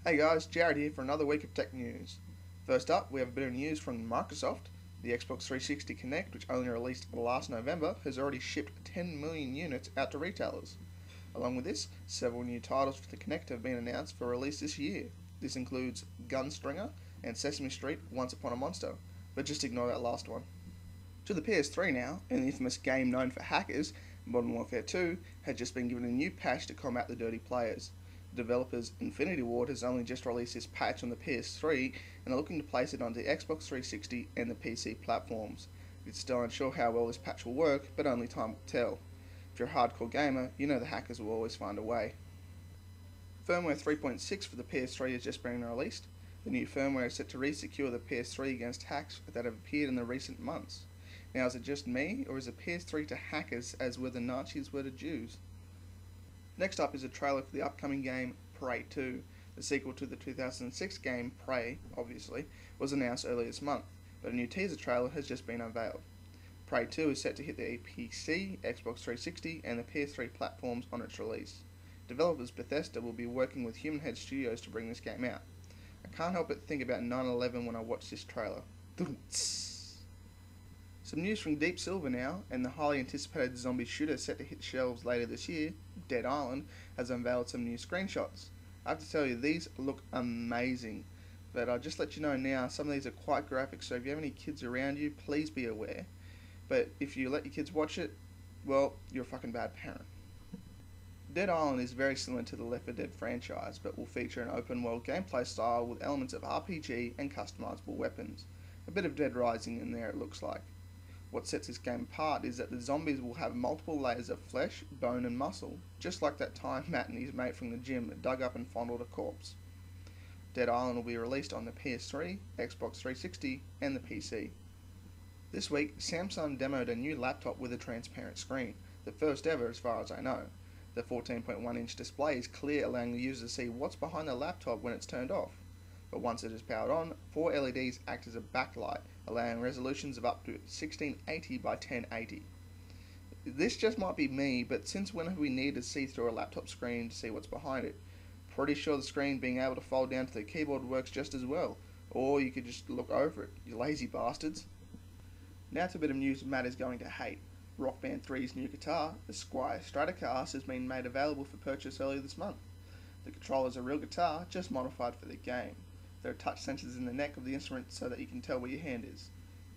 Hey guys, Jared here for another week of tech news. First up, we have a bit of news from Microsoft. The Xbox 360 Kinect, which only released last November, has already shipped 10 million units out to retailers. Along with this, several new titles for the Kinect have been announced for release this year. This includes Gunstringer and Sesame Street Once Upon a Monster, but just ignore that last one. To the PS3 now, and the infamous game known for hackers, Modern Warfare 2, has just been given a new patch to combat the dirty players. The developers Infinity Ward has only just released this patch on the PS3 and are looking to place it onto the Xbox 360 and the PC platforms. It's still unsure how well this patch will work, but only time will tell. If you're a hardcore gamer, you know the hackers will always find a way. Firmware 3.6 for the PS3 has just been released. The new firmware is set to re-secure the PS3 against hacks that have appeared in the recent months. Now, is it just me, or is the PS3 to hackers as were the Nazis were to Jews? Next up is a trailer for the upcoming game Prey 2. The sequel to the 2006 game Prey, obviously, was announced earlier this month, but a new teaser trailer has just been unveiled. Prey 2 is set to hit the PC, Xbox 360 and the PS3 platforms on its release. Developers Bethesda will be working with Human Head Studios to bring this game out. I can't help but think about 9/11 when I watch this trailer. Some news from Deep Silver now, and the highly anticipated zombie shooter set to hit shelves later this year, Dead Island, has unveiled some new screenshots. I have to tell you, these look amazing, but I'll just let you know now, some of these are quite graphic, so if you have any kids around you, please be aware. But if you let your kids watch it, well, you're a fucking bad parent. Dead Island is very similar to the Left 4 Dead franchise, but will feature an open world gameplay style with elements of RPG and customizable weapons. A bit of Dead Rising in there, it looks like. What sets this game apart is that the zombies will have multiple layers of flesh, bone and muscle, just like that time Matt and his mate from the gym dug up and fondled a corpse. Dead Island will be released on the PS3, Xbox 360 and the PC. This week, Samsung demoed a new laptop with a transparent screen, the first ever as far as I know. The 14.1-inch display is clear, allowing the user to see what's behind the laptop when it's turned off. But once it is powered on, 4 LEDs act as a backlight, allowing resolutions of up to 1680 by 1080. This just might be me, but since when have we needed to see through a laptop screen to see what's behind it? Pretty sure the screen being able to fold down to the keyboard works just as well, or you could just look over it, you lazy bastards. Now to a bit of news Matt is going to hate. Rock Band 3's new guitar, the Squier Stratocaster, has been made available for purchase earlier this month. The controller is a real guitar, just modified for the game. There are touch sensors in the neck of the instrument so that you can tell where your hand is.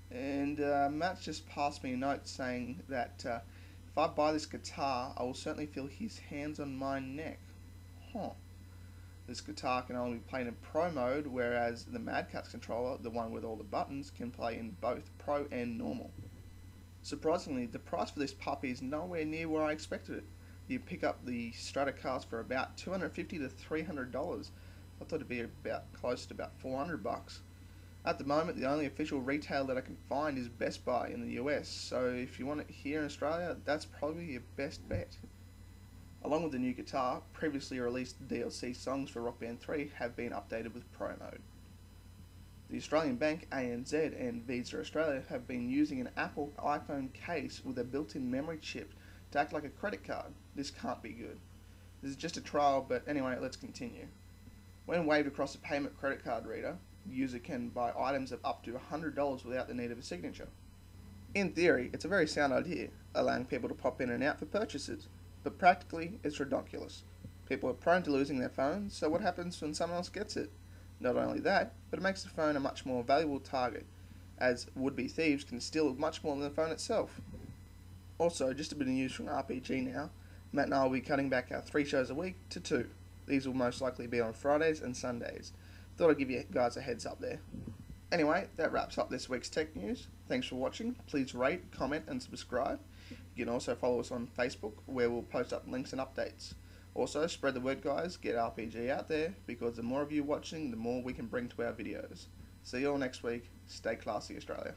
And Matt's just passed me a note saying that if I buy this guitar, I will certainly feel his hands on my neck. This guitar can only be played in Pro mode, whereas the Mad Catz controller, the one with all the buttons, can play in both Pro and Normal. Surprisingly, the price for this puppy is nowhere near where I expected it. You pick up the Stratocaster for about $250 to $300. I thought it'd be about close to about $400. At the moment, the only official retail that I can find is Best Buy in the US, so if you want it here in Australia, that's probably your best bet. Along with the new guitar, previously released DLC songs for Rock Band 3 have been updated with Pro mode. The Australian bank ANZ and Visa Australia have been using an Apple iPhone case with a built-in memory chip to act like a credit card. This can't be good. This is just a trial, but anyway, let's continue. When waved across a payment credit card reader, the user can buy items of up to $100 without the need of a signature. In theory, it's a very sound idea, allowing people to pop in and out for purchases, but practically, it's ridiculous. People are prone to losing their phones, so what happens when someone else gets it? Not only that, but it makes the phone a much more valuable target, as would-be thieves can steal much more than the phone itself. Also, just a bit of news from R.P.G now, Matt and I will be cutting back our 3 shows a week to 2. These will most likely be on Fridays and Sundays. Thought I'd give you guys a heads up there. Anyway, that wraps up this week's tech news. Thanks for watching. Please rate, comment and subscribe. You can also follow us on Facebook, where we'll post up links and updates. Also, spread the word guys, get RPG out there, because the more of you watching, the more we can bring to our videos. See you all next week. Stay classy, Australia.